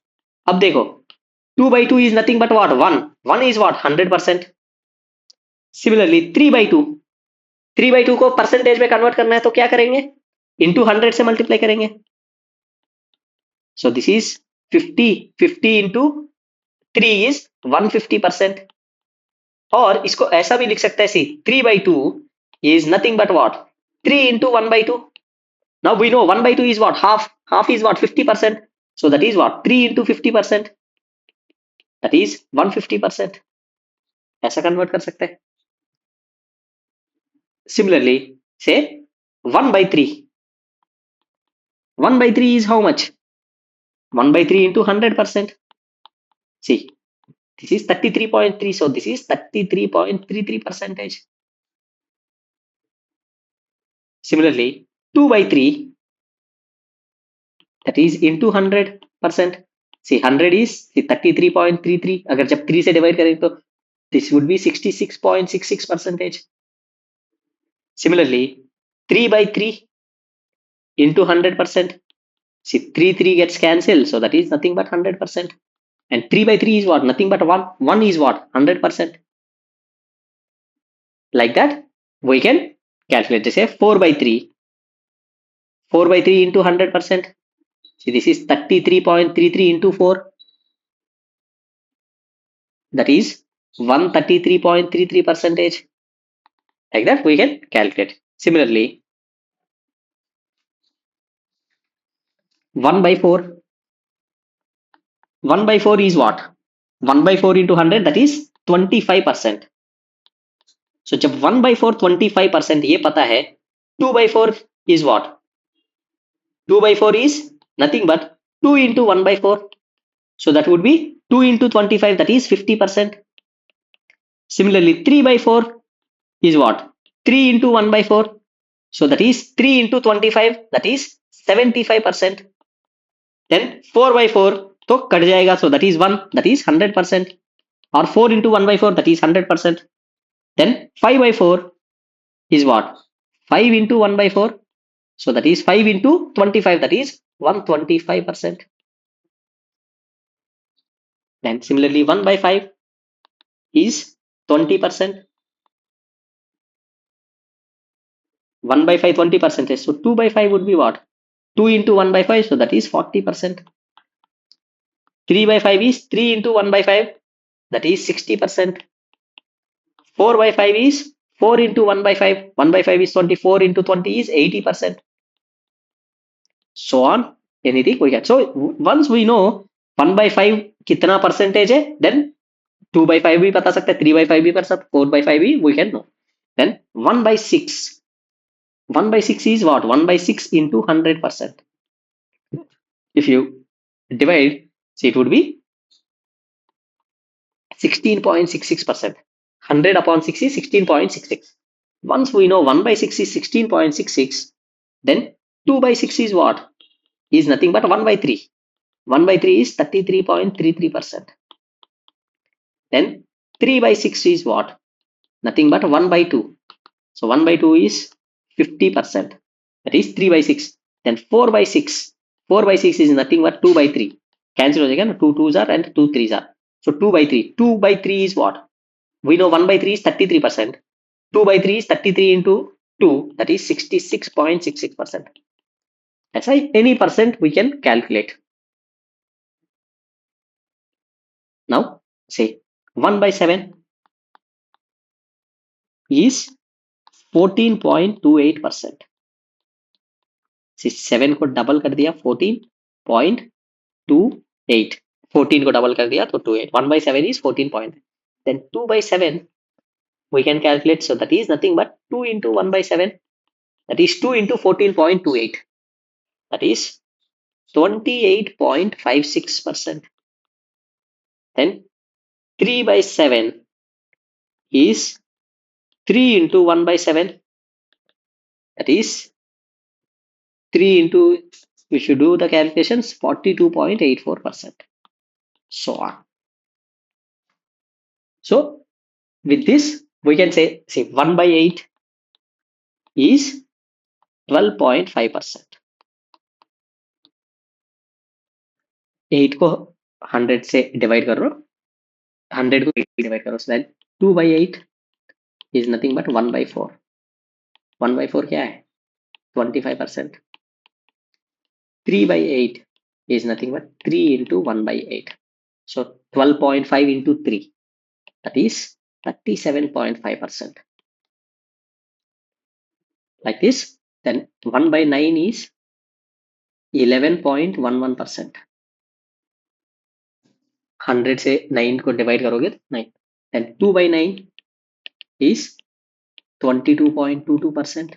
अब देखो 2 by 2 is nothing but what? 1. 1 is what? 100%. Similarly 3 by 2. 3 by 2 को percentage में convert करना है तो क्या करेंगे? Into 100 से मल्टीप्लाई करेंगे. So this is 50. 50 into 3 is 150%. और इसको ऐसा भी लिख सकता है, see, 3 by 2 is nothing but what? 3 into 1 by 2. Now we know 1 by 2 is what? Half. Half is what? 50%. So that is what? 3 into 50%. That is 150%. ऐसा convert कर सकते हैं. Similarly, say 1 by 3. 1 by 3 is how much? 1 by 3 into 100%. See, this is 33.3. So this is 33.33%. Similarly, 2 by 3, that is into 100%. See, 100 is 33.33. अगर जब 3 से divide करें तो this would be 66.66%. Similarly, 3 by 3 into 100%. See, 3 gets cancelled. So that is nothing but 100%. And 3 by 3 is what? Nothing but 1. 1 is what? 100%. Like that, we can calculate. Say 4 by 3. 4 by 3 into 100%. See, this is 33.33 into 4. That is 133.33%. Like that, we can calculate. Similarly, 1 by 4. 1 by 4 is what? 1 by 4 into 100, that is 25%. So जब 1 by 4 25% ये पता है, 2 by 4 is what? 2 by 4 is nothing but 2 into 1 by 4. So that would be 2 into 25, that is 50%. Similarly, 3 by 4 is what? 3 into 1 by 4. So that is 3 into 25, that is 75%. Then 4 by 4 तो cut जाएगा. So that is 1, that is 100%. Or 4 into 1 by 4, that is 100%. Then 5 by 4 is what? 5 into 1 by 4. So that is 5 into 25, that is 125%. Then similarly 1 by 5 is 20%. 1 by 5 20%. So 2 by 5 would be what? 2 into 1 by 5, so that is 40%. 3 by 5 is 3 into 1 by 5, that is 60%. 4 by 5 is 4 into 1 by 5. 1 by 5 is 24 into 20 is 80%. So on, anything we get. So once we know 1 by 5 कितना percentage है, then 2 by 5 भी बता सकते हैं, 3 by 5 भी कर सकते, 4 by 5 भी we can know. Then 1 by 6. 1 by 6 is what? 1 by 6 into 100%. If you divide, see, it would be 16.66%. 100 upon 6 is 16.66. Once we know 1 by 6 is 16.66, then 2 by 6 is what? Is nothing but 1 by 3. 1 by 3 is 33.33%. Then 3 by 6 is what? Nothing but 1 by 2. So 1 by 2 is 50%. That is 3 by 6. Then 4 by 6. 4 by 6 is nothing but 2 by 3. Cancel ho jayega na, 2 2s are and 2 3s are. So 2 by 3. 2 by 3 is what? We know 1 by 3 is 33%. 2 by 3 is 33 into 2. That is 66.66%. That's why any percent we can calculate. Now say 1 by 7 is 14.28%. See 7 को double कर दिया 14.28. 14 को double कर दिया तो 28. 1 by 7 is 14 point. Then 2 by 7 we can calculate. So that is nothing but 2 into 1 by 7. That is 2 into 14.28. That is 28.56%. Then 3 by 7 is 3 into 1 by 7. That is 3 into, we should do the calculations, 42.84%. So on. So with this we can say 1 by 8 is 12.5%. 8 को 100 से divide कर लो, 100 को 8 divide करो. So then 2 by 8 is nothing but 1 by 4. 1 by 4 क्या है? 25%. 3 by 8 is nothing but 3 into 1 by 8. So 12.5 into 3. That is 37.5%. Like this. Then 1 by 9 is 11.11%. 100 से 9 को divide करोगे तो 9. Then 2 by 9 is 22.22%.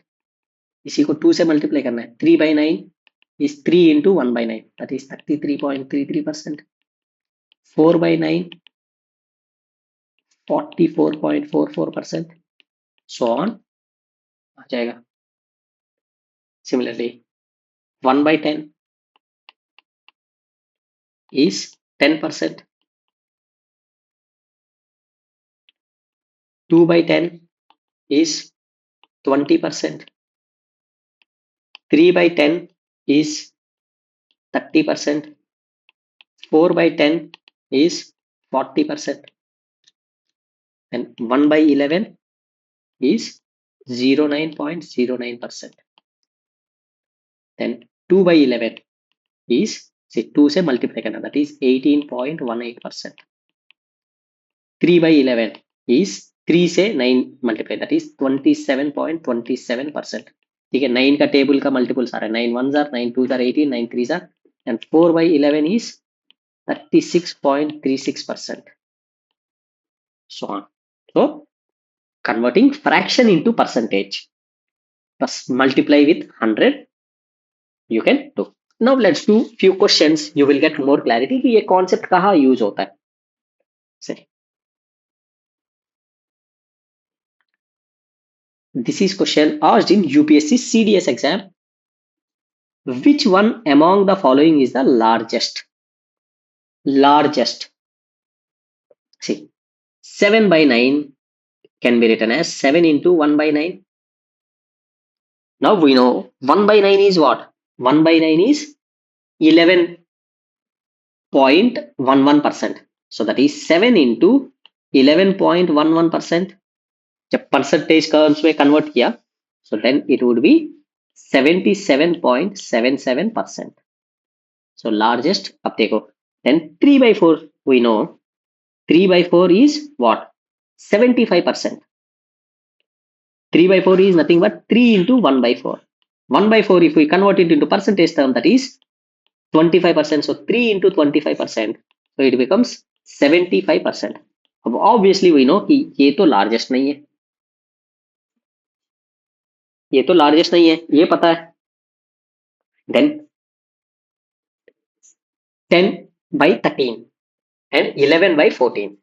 इसी को 2 से मल्टीप्लाई करना है. 3 by 9 is 3 into 1 by 9. That is 33.33%. 4 by 9 44.44%. So on आ जाएगा. Similarly 1 by 10 is 10%. 2 by 10 is 20%. 3 by 10 is 30%. 4 by 10 is 40%. And 1 by 11 is 09.09%. Then 2 by 11 is, see 2 से multiply करना, that is 18.18%. 3 by 11 is 3 से 9 multiply, that is 27.27%. ठीक है, 9 का table का multiple सारा 9 1s are, 9 2s are 18, 9 3s are, and 4 by 11 is 36.36%. So on. So converting fraction into percentage, plus multiply with 100 you can do. Now let's do few questions. You will get more clarity कि ये concept कहाँ use होता है. सही. This is question asked in UPSC CDS exam. Which one among the following is the largest? Largest. See, 7 by 9 can be written as 7 into 1 by 9. Now we know 1 by 9 is what? 1 by 9 is 11.11%. So that is 7 into 11.11%. जब percentage terms में convert किया, so then it would be 77.77%. So largest, अब देखो, then 3 by 4 we know 3 by 4 is what? 75%. 3 by 4 is nothing but 3 into 1 by 4. 1 by 4 if we convert it into percentage term, that is 25%. So 3 into 25%. So it becomes 75%. अब obviously we know कि ये तो largest नहीं है. ये तो largest नहीं है, ये पता है. Then 10 by 13 and 11 by 14.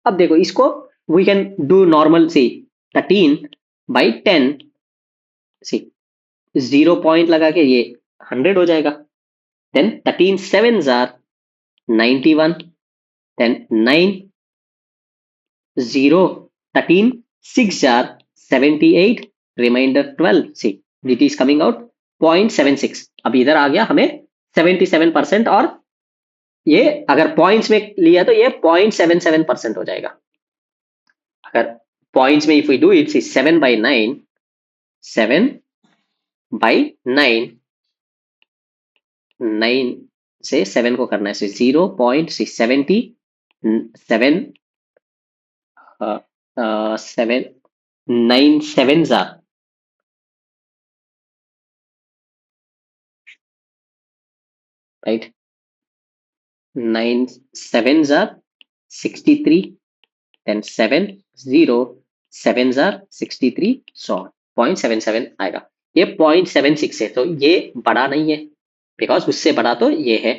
अब देखो इसको we can do normal. See 13 by 10. See 0 point लगा के ये 100 हो जाएगा. Then 13 sevens are 91. Then 9 0 13 6 are 78. Remainder 12. See it is coming out 0.76। अब इधर आ गया हमें 77%, और ये अगर पॉइंट्स में लिया तो ये 0.77% हो जाएगा। अगर पॉइंट्स में इफ वी डू इट 7/9, 7/9, 9 से 7 को करना है, 0.70, 7 7 9 sevens are right, 9 sevens are 63, then 7 0 sevens are 63, so 0.77 आएगा। ये 0.76 है, तो ये बड़ा नहीं है, बिकॉज उससे बड़ा तो ये है।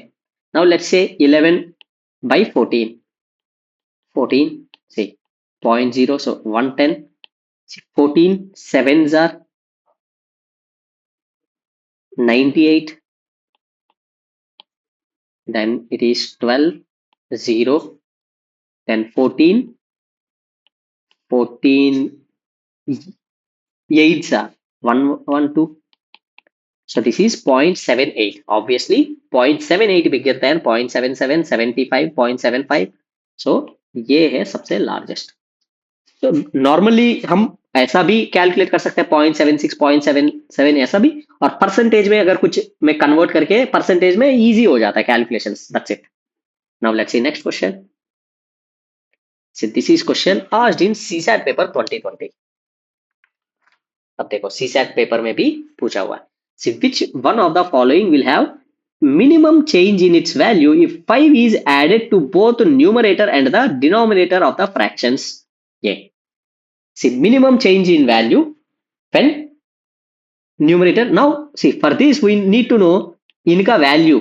Now let's say 11/14, 14 see 0.0, so 110, 14 sevens are 98, then it is 12, 0, then 14 eights are 112. So this is 0.78. Obviously 0.78 bigger than 0.77, 75, 0.75. So ये है सबसे लार्जेस्ट। तो नॉर्मली हम ऐसा भी कैलकुलेट कर सकते हैं 0.76, 0.77 ऐसा भी, और परसेंटेज में अगर कुछ में कन्वर्ट करके परसेंटेज में इजी हो जाता है calculation. That's it. Now let's see next question. So this is question asked in CSAT paper 2020. अब देखो CSAT पेपर में भी पूछा हुआ है। See which one of the following will have minimum change in its value if 5 is added to both the numerator and the denominator of the fractions? Yeah. See minimum change in value when numerator. Now see for this we need to know इनका value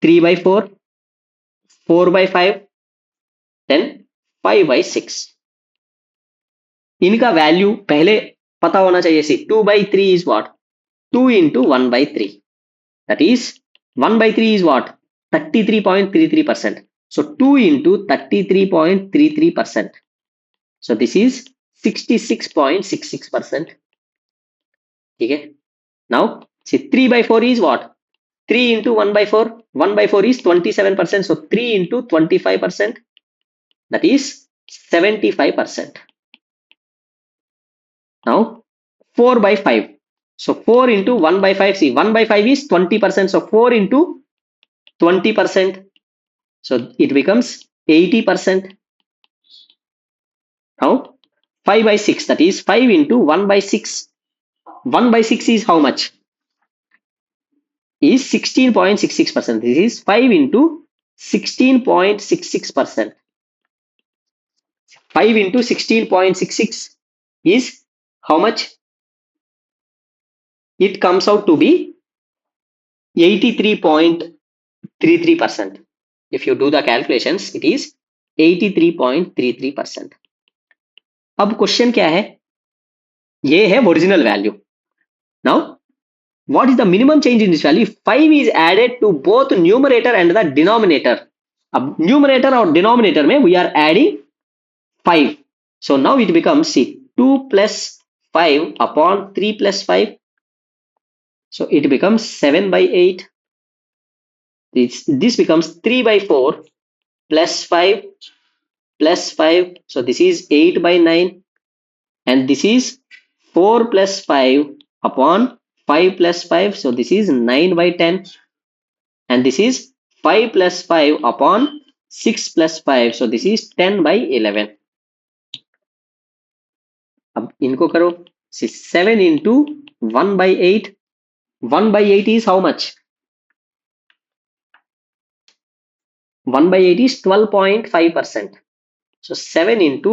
3/4, 4/5, then 5/6। इनका value पहले पता होना चाहिए। सी 2/3 is what, 2 into 1/3, that is 1/3 is what, 33.33%, so 2 into 33.33%, so this is 66.66%। ठीक है। Now see 3/4 is what, 3 into 1/4, 1/4 is 27%, so 3 into 25%, that is 75%। Now 4/5, so 4 into 1/5, see 1/5 is 20%, so 4 into 20%, so it becomes 80%। Now 5/6, that is 5 into 1/6, 1/6 is how much, is 16.66%, this is 5 into 16.66%, 5 into 16.66 is how much, it comes out to be 83.33%। if you do the calculations it is 83.33%। अब question क्या है, ये है original value. Now what is the minimum change in this value, 5 is added to both numerator and the denominator. अब numerator और denominator में we are adding 5, so now it becomes see 2 plus 5 upon 3 plus 5, so it becomes 7/8। this becomes 3/4 plus 5 plus 5, so this is 8/9, and this is 4 plus 5 upon 5 plus 5, so this is 9/10, and this is 5 plus 5 upon 6 plus 5, so this is 10/11। अब इनको करो, 7 into 1/8, 1/8 is how much, 1/8 is 12.5%, so 7 into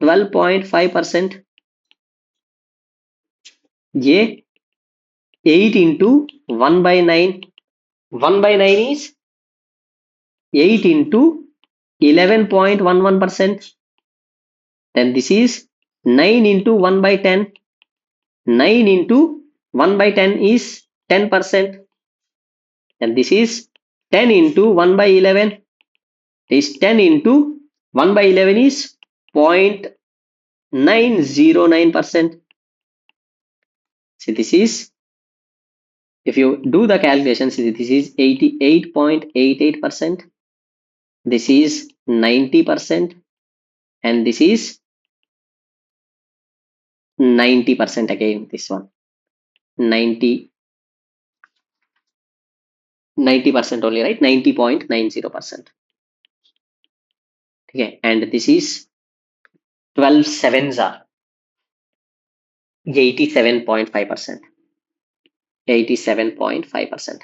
12.5%, ये 8 into 1/9, 1/9 is 8 into 11.11%, then this is 9 into 1/10, 9 into 1/10 is 10%, and this is 10 into 1/11, is 10 into 1/11 is 0.909%, See, this is, if you do the calculations, this is 88.88%. This is 90%, and this is 90% again. This one 90% only, right? 90.90%. Okay, and this is 12 sevens are 87.5%. 87.5%.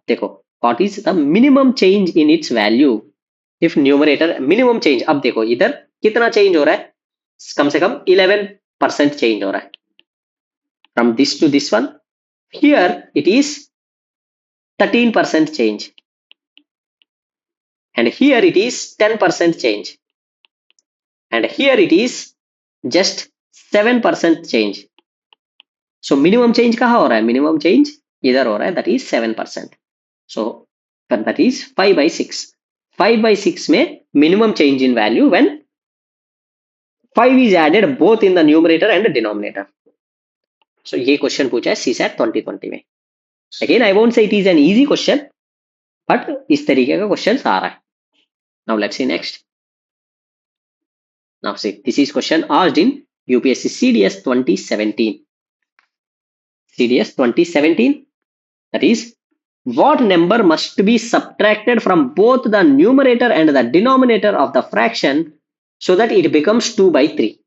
देखो, what is the minimum change in its value if numerator minimum change? अब देखो इधर कितना change हो रहा है, कम से कम 11% change हो रहा है from this to this one. Here it is 13% change, and here it is 10% change, and here it is just 7% change. So minimum change कहाँ हो रहा है? Minimum change इधर हो रहा है, that is 7%. So that is 5/6. 5/6 में minimum change in value when 5 is added both in the numerator and denominator. So ये क्वेश्चन पूछा है CSAT 2020 में. Again I won't say it is an easy question, but इस तरीके का question आ रहा है. Now let's see next. Now see, this is question asked in UPSC CDS 2017. CDS 2017, that is, what number must be subtracted from both the numerator and the denominator of the fraction so that it becomes 2/3?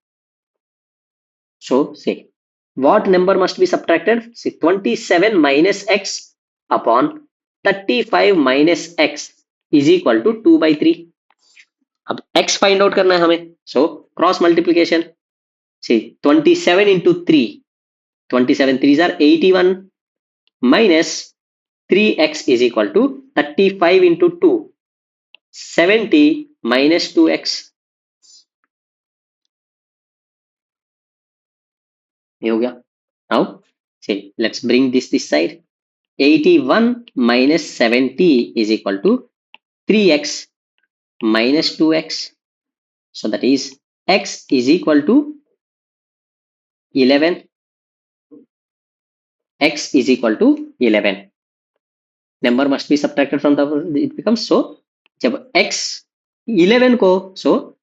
So say, what number must be subtracted? See, 27 minus x upon 35 minus x is equal to 2/3. अब x find out करना है हमें, so cross multiplication. See, 27 into 3, 27 3s are 81 minus 3x is equal to 35 into 2, 70 minus 2x. ये हो गया. Now see, let's bring this side. 81 minus 70 is equal to 3x minus 2x. So that is x is equal to 11. X is equal to 11. Number must be subtracted from the, it becomes, so जब x 11 को, so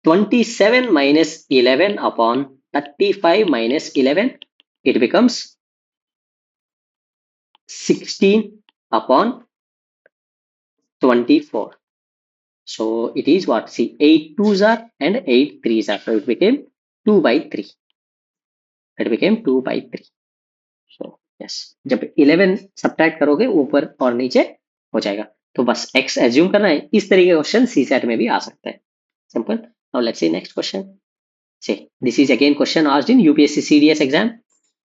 27 minus 11 upon 35 minus 11, it becomes 16 upon 24. So it is what? See, 8 2s are and 8 3s are, so it became 2/3. It became 2/3. So yes, जब 11 subtract करोगे ऊपर और नीचे हो जाएगा. तो बस x एज्यूम करना है. इस तरीके का क्वेश्चन CSAT में भी आ सकता है. Simple. Now let's see next question. See, this is again question asked in UPSC CDS exam.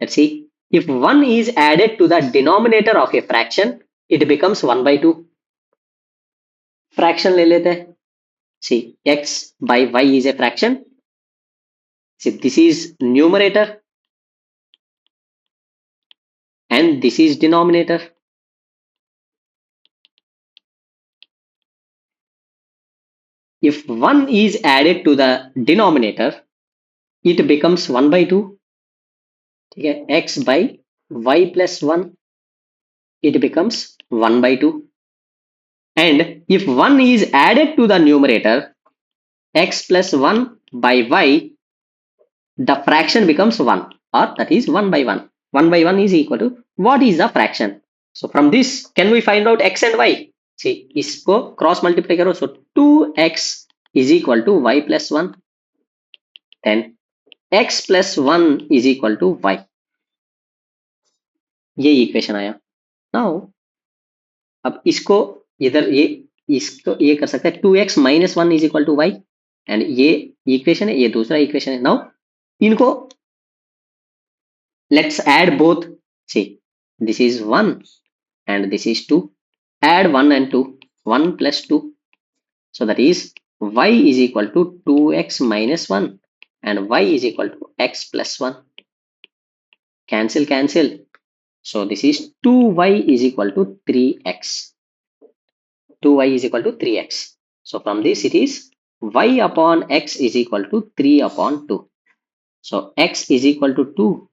Let's see, if 1 is added to the denominator of a fraction, it becomes 1/2. Fraction ले लेते हैं. See, x by y is a fraction. See, this is numerator and this is denominator. If 1 is added to the denominator, it becomes 1/2. ठीक है, x by y plus 1, it becomes 1/2. And if 1 is added to the numerator, x plus 1 by y, the fraction becomes 1, or that is 1/1. 1/1 is equal to, what is the fraction? So from this, can we find out x and y? See, इसको cross multiply करो, so 2x is equal to y plus 1. Then x plus 1 is equal to y. ये equation आया. Now अब इसको इधर इसको ये कर सकते हैं, 2x minus 1 is equal to y, and ये इक्वेशन है, ये दूसरा इक्वेशन है. Now इनको let's add both. See, this is 1 and this is 2. Add 1 and 2. 1 plus 2. So that is y is equal to 2x minus 1 and y is equal to x plus 1. Cancel, cancel. So this is 2y is equal to 3x. 2y is equal to 3x. So from this it is y upon x is equal to 3 upon 2. So x is equal to 2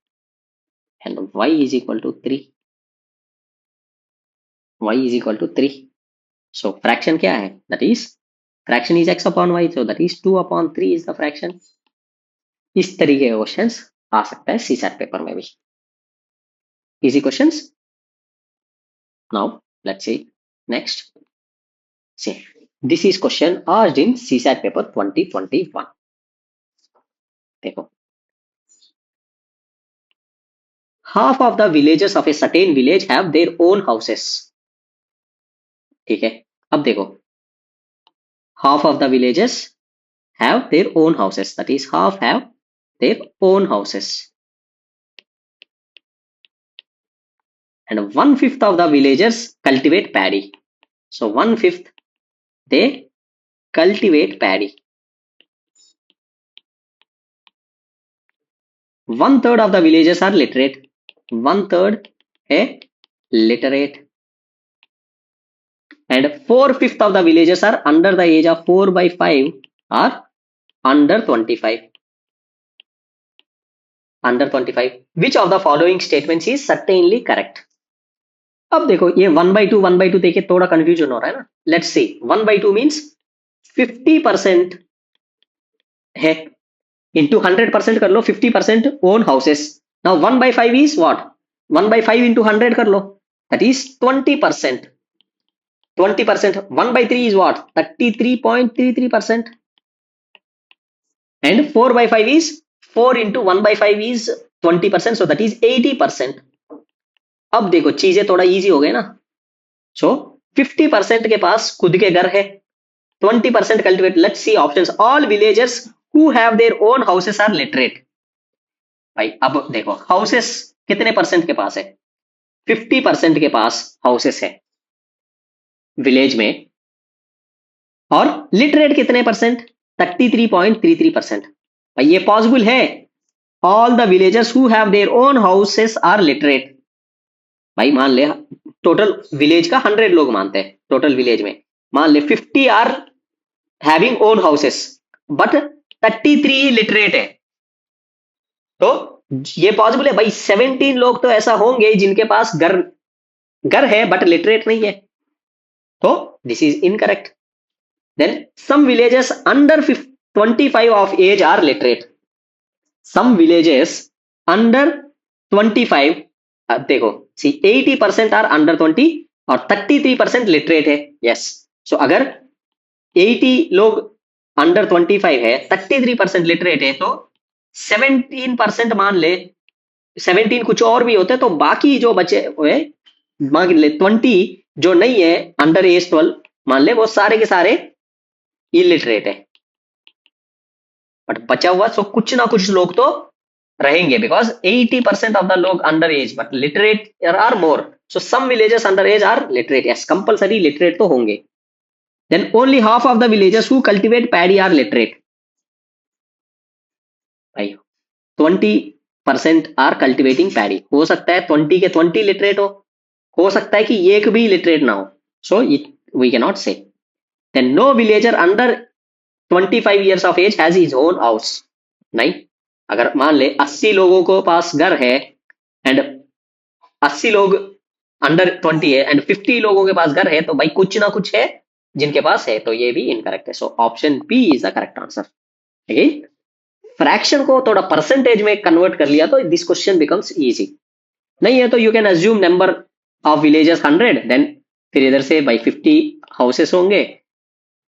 and y is equal to 3. Y is equal to 3. So fraction क्या है? That is fraction is x upon y, so that is 2 upon 3 is the fraction. इस तरीके के questions आ सकता है CSAT paper में भी. Easy questions. Now let's see next. See, this is question asked in CSAT paper 2021. देखो, half of the villagers of a certain village have their own houses. ठीक है, अब देखो, half of the villagers have their own houses, that is half have their own houses, and 1/5 of the villagers cultivate paddy. So 1/5 they cultivate paddy. 1/3 of the villagers are literate. 1/3 a literate, and 4/5 of the villagers are under the age of 4/5 are under 25. Under 25. Which of the following statements is certainly correct? अब देखो, ये 1/2 देखे थोड़ा confusion हो रहा है ना. Let's see, 1/2 means 50% है, इंटू 100% कर लो, 50% own houses. Now 1/5 is what? 1/5 into 100 कर लो, that is 20%. 20%. 1/3 is what? 33.33%. And 4/5 is 4 into 1/5 is 20%, so that is 80%. अब देखो चीजें थोड़ा इजी हो गए ना. सो 50% के पास खुद के घर है, 20% cultivate. Let's see options. All villagers who have their own houses are literate. भाई अब देखो, हाउसेस कितने परसेंट के पास है? 50% के पास हाउसेस है विलेज में, और लिटरेट कितने परसेंट? 33.33%. भाई ये पॉसिबल है. All the villagers who have their own houses are literate. भाई मान ले टोटल विलेज का 100 लोग मानते हैं, टोटल विलेज में मान ले 50 are having own houses, but 33 literate है. तो ये पॉसिबल है भाई. 17 लोग तो ऐसा होंगे जिनके पास घर है बट लिटरेट नहीं है. तो this is incorrect. Then some villages under 25 of age are literate. Some villages under 25, देखो see 80% are under 20 और 33% literate है. Yes. So अगर 80 लोग under 25 है, 33% literate है, तो 17% मान ले, 17 कुछ और भी होते तो बाकी जो बचे हुए मान ले 20 जो नहीं है अंडर एज 12 मान ले, वो सारे के सारे इलिटरेट है. बट बचा हुआ सो कुछ ना कुछ लोग तो रहेंगे, बिकॉज 80% ऑफ द लोग under age, but literate are more. So some villages under age are literate. Yes, compulsory literate तो होंगे. Then only half of the villages who cultivate paddy are literate. भाई 20% आर कल्टिवेटिंग पैडी. हो सकता है 20 के 20 literate हो सकता है कि एक भी लिटरेट ना हो. सो वी कैन नॉट से. Then no villager under 25 years of age has his own house. नहीं, अगर मान ले 80 लोगों को पास घर है एंड 80 लोग अंडर 20 है एंड 50 लोगों के पास घर है, तो भाई कुछ ना कुछ है जिनके पास है, तो ये भी इनकरेक्ट है. So option B is the correct answer. Again fraction को थोड़ा परसेंटेज में कन्वर्ट कर लिया तो दिस क्वेश्चन बिकम्स इजी. नहीं है तो you can assume number of villages 100, देन फिर इधर से भाई 50 हाउसेस होंगे,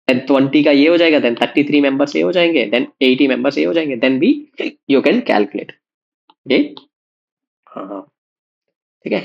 देन 20 का ये हो जाएगा, देन 33 मेंबर्स ये हो जाएंगे, देन 80 मेंबर्स ये हो जाएंगे, देन भी यू कैन कैलकुलेट. ठीक है.